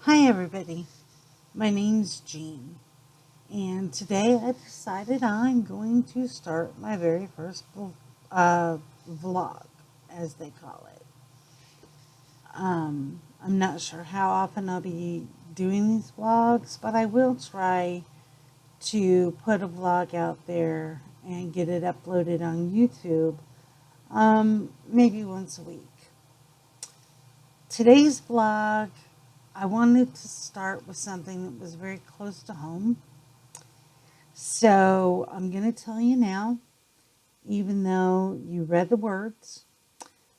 Hi everybody, my name's Jean, and today I decided I'm going to start my very first vlog, as they call it. I'm not sure how often I'll be doing these vlogs, but I will try to put a vlog out there and get it uploaded on YouTube, maybe once a week. Today's vlog, I wanted to start with something that was very close to home. So I'm going to tell you now, even though you read the words,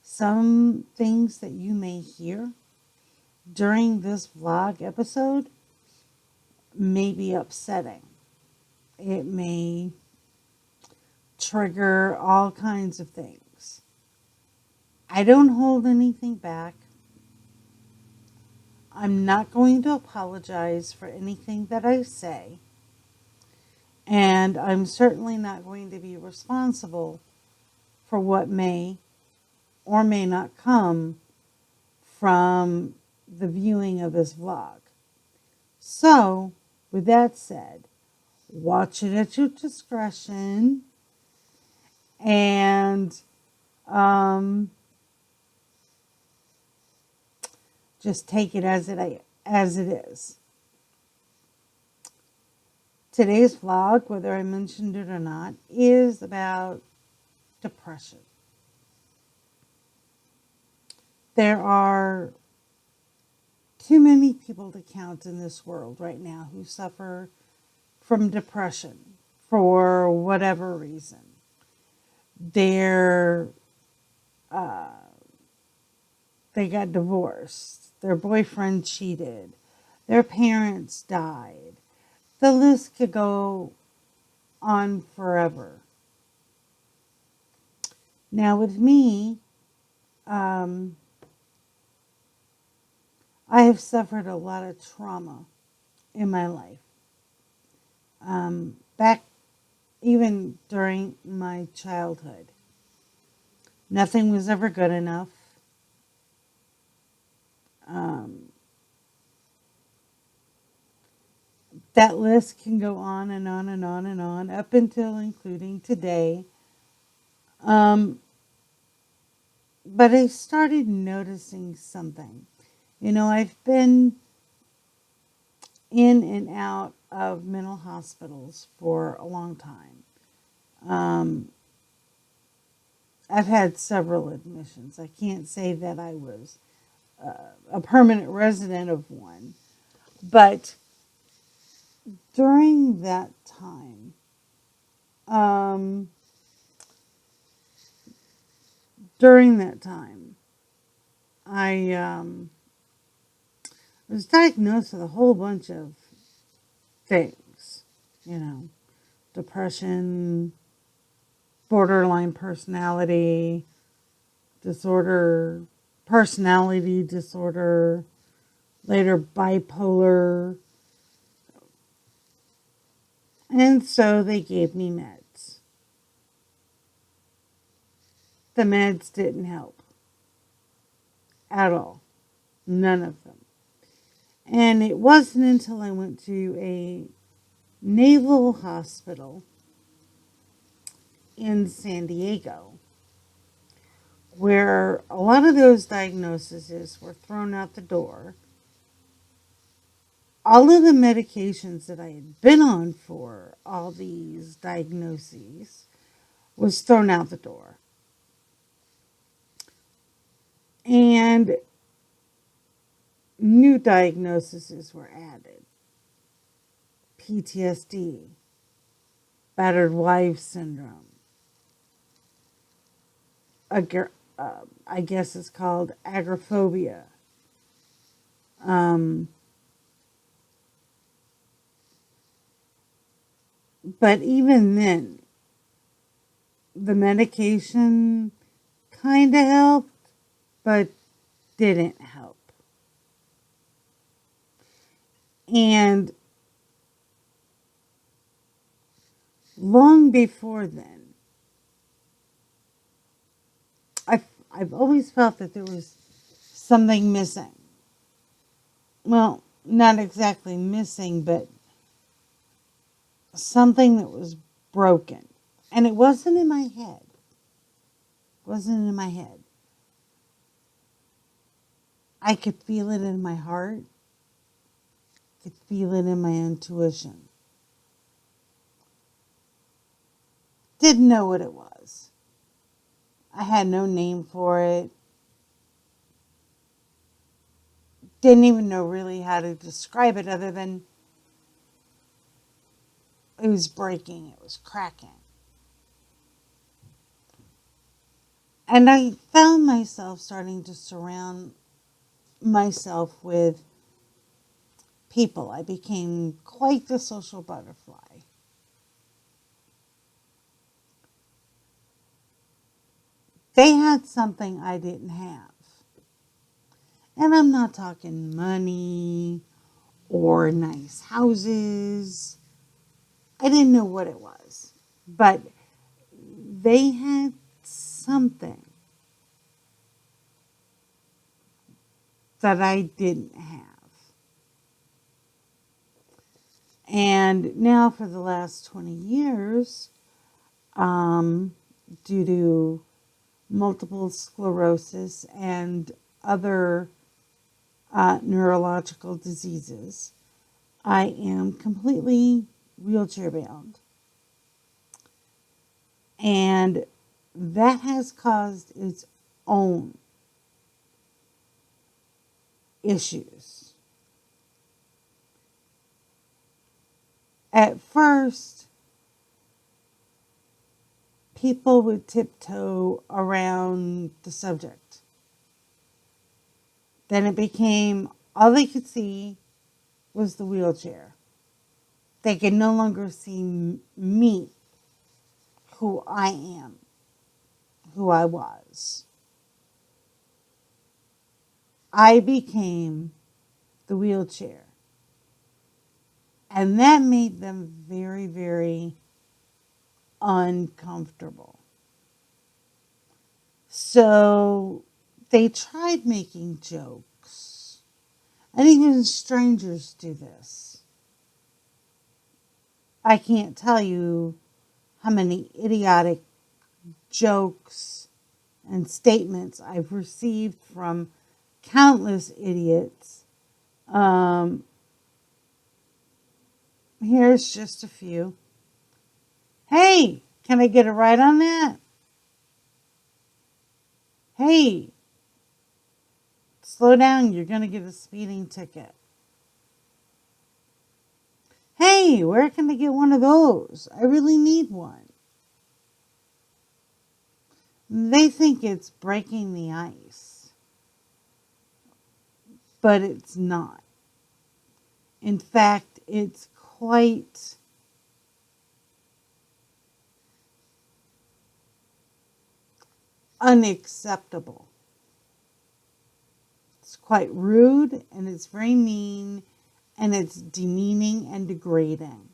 some things that you may hear during this vlog episode may be upsetting. It may trigger all kinds of things. I don't hold anything back. I'm not going to apologize for anything that I say. And I'm certainly not going to be responsible for what may or may not come from the viewing of this vlog. So, with that said, watch it at your discretion and just take it as it is. Today's vlog, whether I mentioned it or not, is about depression. There are too many people to count in this world right now who suffer from depression for whatever reason. They got divorced, their boyfriend cheated, their parents died. The list could go on forever. Now with me, I have suffered a lot of trauma in my life. Back even during my childhood. Nothing was ever good enough. That list can go on and on and on and on, up until including today. But I started noticing something. You know, I've been in and out of mental hospitals for a long time. I've had several admissions. I can't say that I was a permanent resident of one, but during that time, I was diagnosed with a whole bunch of things, you know, depression, borderline personality disorder, personality disorder, later bipolar. And so they gave me meds. The meds didn't help at all. None of them. And it wasn't until I went to a naval hospital in San Diego where a lot of those diagnoses were thrown out the door. All of the medications that I had been on for all these diagnoses was thrown out the door. And new diagnoses were added. PTSD, battered wife syndrome, I guess it's called agoraphobia. But even then, the medication kind of helped, but didn't help. And long before then, I've always felt that there was something missing. Well, not exactly missing, but something that was broken. And it wasn't in my head. It wasn't in my head. I could feel it in my heart. Could feel it in my intuition. Didn't know what it was. I had no name for it. Didn't even know really how to describe it other than it was breaking, it was cracking. And I found myself starting to surround myself with people. I became quite the social butterfly. They had something I didn't have. And I'm not talking money or nice houses. I didn't know what it was. But they had something that I didn't have. And now for the last 20 years, due to multiple sclerosis and other neurological diseases, I am completely wheelchair bound. And that has caused its own issues. At first, people would tiptoe around the subject. Then it became all they could see was the wheelchair. They could no longer see me, who I am, who I was. I became the wheelchair. And that made them very, very uncomfortable. So they tried making jokes. And even strangers do this. I can't tell you how many idiotic jokes and statements I've received from countless idiots. Here's just a few. Hey, can I get a ride on that? Hey, slow down, you're going to get a speeding ticket. Hey, where can I get one of those? I really need one. They think it's breaking the ice, but it's not. In fact, it's quite unacceptable. It's quite rude and it's very mean and it's demeaning and degrading.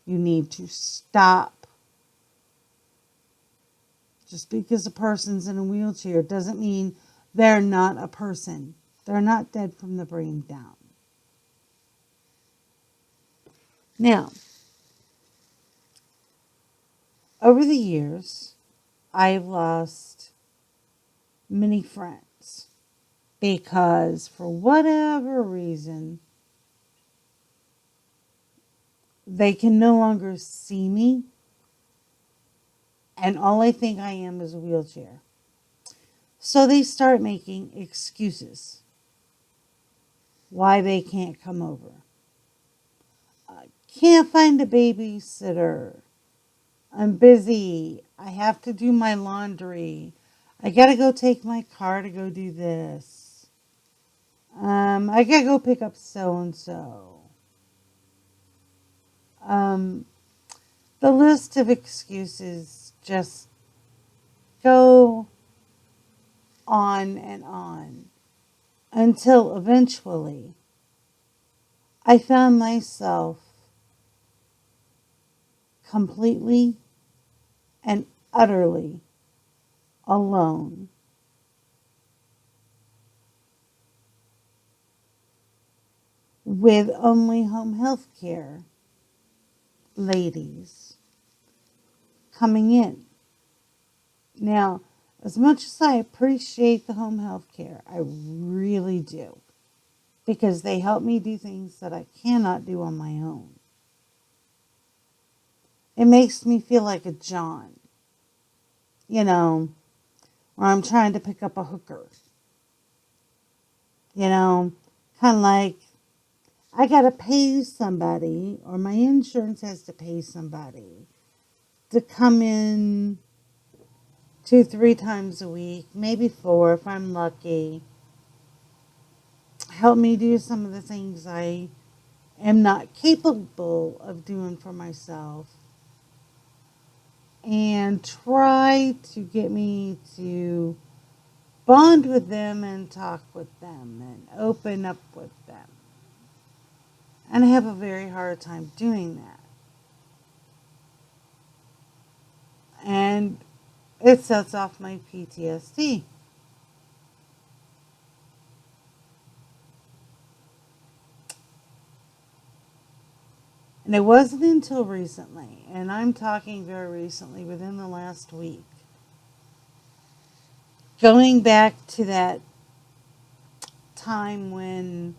You need to stop. Just because a person's in a wheelchair doesn't mean they're not a person. They're not dead from the brain down. Now, over the years, I've lost many friends because for whatever reason, they can no longer see me and all I think I am is a wheelchair. So they start making excuses why they can't come over. I can't find a babysitter. I'm busy. I have to do my laundry. I gotta go take my car to go do this. I gotta go pick up so and so. The list of excuses just go on and on until eventually I found myself completely and utterly alone. with only home health care ladies coming in. Now, as much as I appreciate the home health care, I really do, because they help me do things that I cannot do on my own. It makes me feel like a John, you know, where I'm trying to pick up a hooker. You know, kind of like I got to pay somebody, or my insurance has to pay somebody to come in 2, 3 times a week, maybe 4 if I'm lucky. Help me do some of the things I am not capable of doing for myself, and try to get me to bond with them and talk with them and open up with them. And I have a very hard time doing that. And it sets off my PTSD. And it wasn't until recently, and I'm talking very recently, within the last week, going back to that time when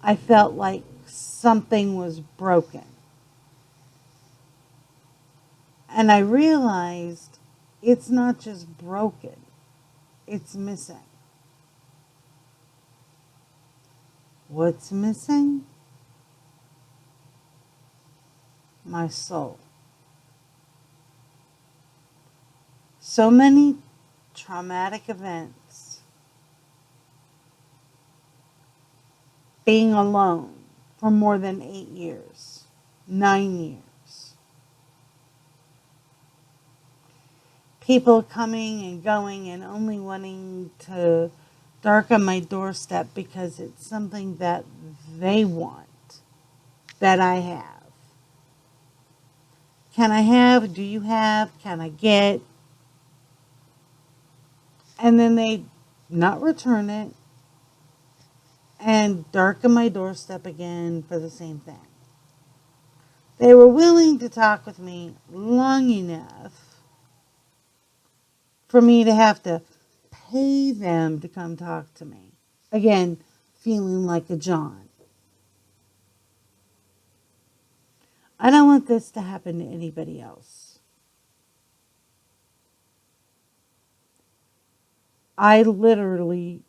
I felt like something was broken. And I realized it's not just broken, it's missing. What's missing? My soul. So many traumatic events, being alone for more than 8 years, 9 years, people coming and going and only wanting to darken my doorstep because it's something that they want, that I have. Can I have? Do you have? Can I get? And then they not return it and darken my doorstep again for the same thing. They were willing to talk with me long enough for me to have to pay them to come talk to me. Again, feeling like a John. I don't want this to happen to anybody else. I literally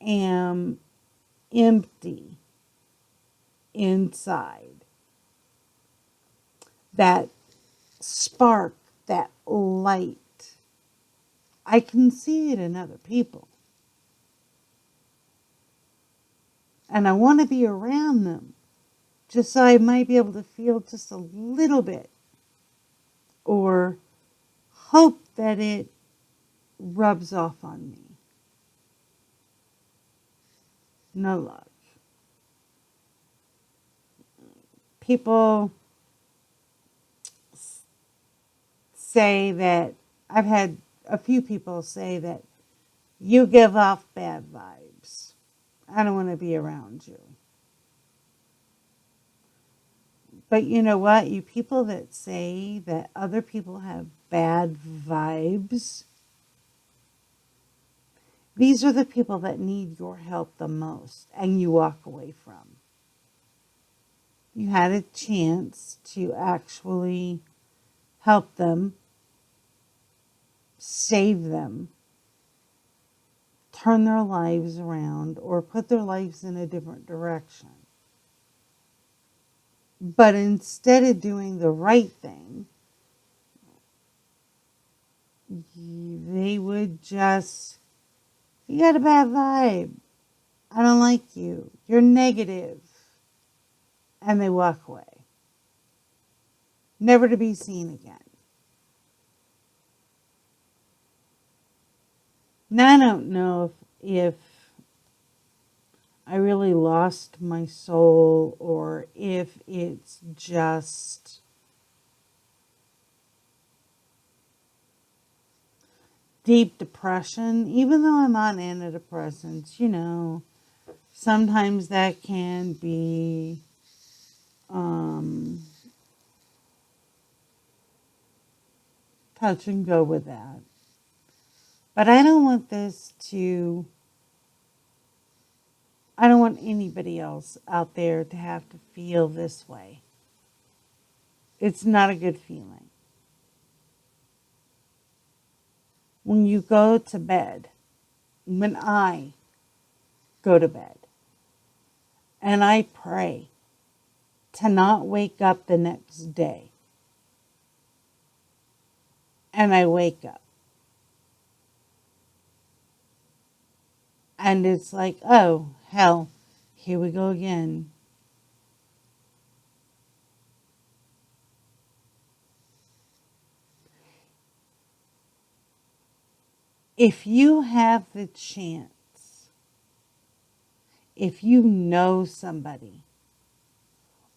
am empty inside. That spark, that light, I can see it in other people. And I want to be around them, just so I might be able to feel just a little bit, or hope that it rubs off on me. No luck. People say that, I've had a few people say that you give off bad vibes. I don't want to be around you. But you know what? You people that say that other people have bad vibes, these are the people that need your help the most, and you walk away from. You had a chance to actually help them, save them, turn their lives around, or put their lives in a different direction. But instead of doing the right thing, they would just, you got a bad vibe. I don't like you. You're negative. And they walk away. Never to be seen again. Now, I don't know if I really lost my soul, or if it's just deep depression. Even though I'm on antidepressants, Sometimes that can be um, touch and go with that. But I don't want I don't want anybody else out there to have to feel this way. It's not a good feeling. When you go to bed, when I go to bed, and I pray to not wake up the next day, and I wake up, and it's like, oh, hell, here we go again. If you have the chance, if you know somebody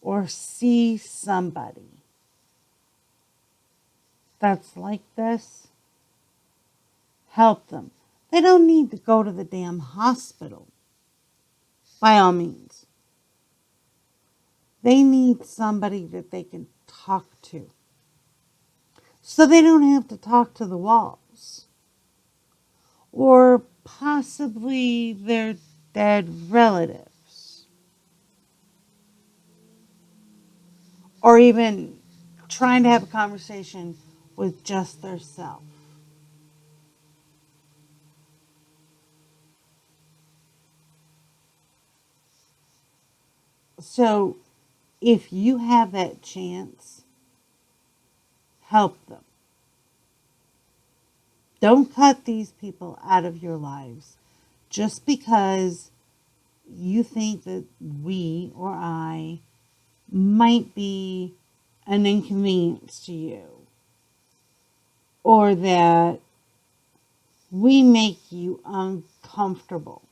or see somebody that's like this, help them. They don't need to go to the damn hospital, by all means. They need somebody that they can talk to, so they don't have to talk to the walls or possibly their dead relatives, or even trying to have a conversation with just their self. So if you have that chance, help them. Don't cut these people out of your lives just because you think that we or I might be an inconvenience to you, or that we make you uncomfortable.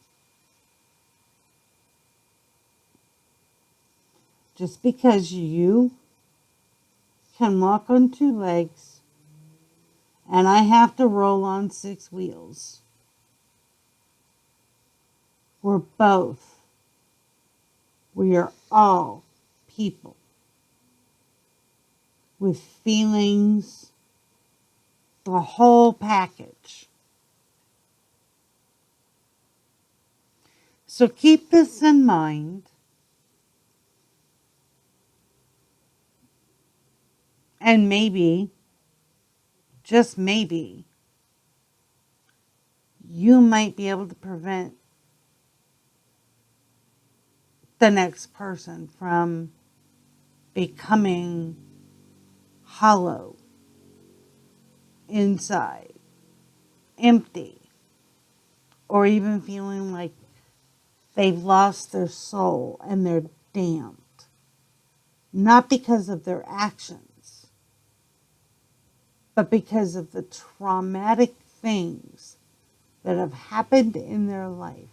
Just because you can walk on two legs and I have to roll on six wheels. We're both. We are all people with feelings, the whole package. So keep this in mind. And maybe, just maybe, you might be able to prevent the next person from becoming hollow inside, empty, or even feeling like they've lost their soul and they're damned. Not because of their actions, but because of the traumatic things that have happened in their life.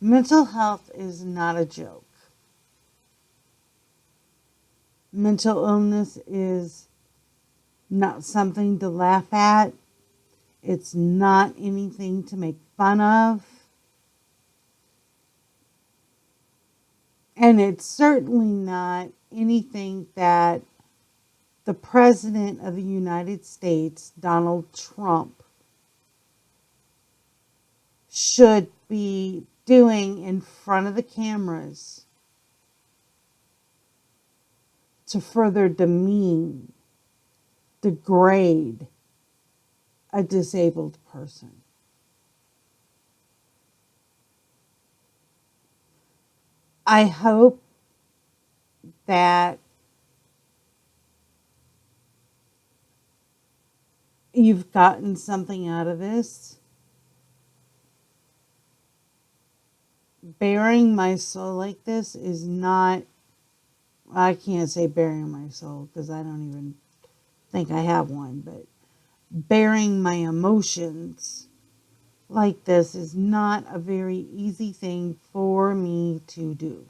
Mental health is not a joke. Mental illness is not something to laugh at. It's not anything to make fun of. And it's certainly not anything that the President of the United States, Donald Trump, should be doing in front of the cameras to further demean, degrade a disabled person. I hope that you've gotten something out of this. Bearing my soul like this is not, I can't say bearing my soul because I don't even think I have one, but bearing my emotions like this is not a very easy thing for me to do.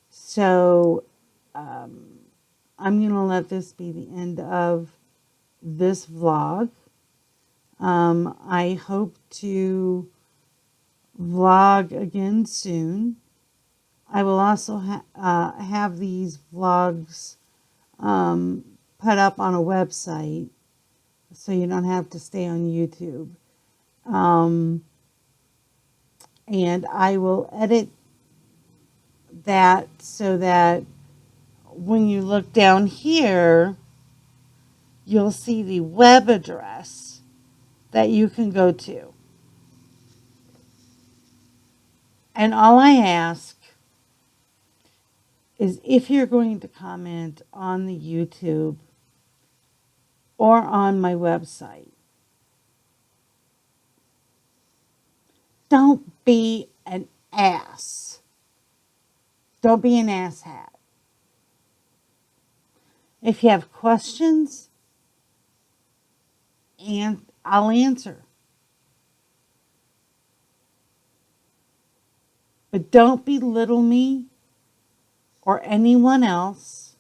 So, I'm going to let this be the end of this vlog. I hope to vlog again soon. I will also have these vlogs put up on a website so you don't have to stay on YouTube. And I will edit that so that when you look down here, you'll see the web address that you can go to. And all I ask is if you're going to comment on the YouTube or on my website, don't be an ass. Don't be an asshat. If you have questions, and I'll answer. But don't belittle me or anyone else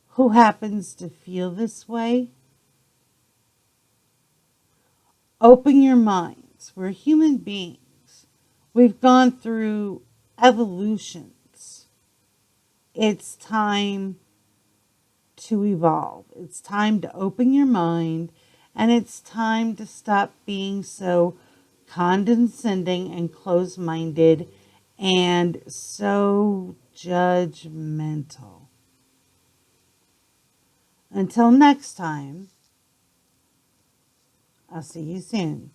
who happens to feel this way. Open your minds. We're human beings. We've gone through evolutions. It's time to evolve. It's time to open your mind, and it's time to stop being so condescending and closed-minded and so judgmental. Until next time, I'll see you soon.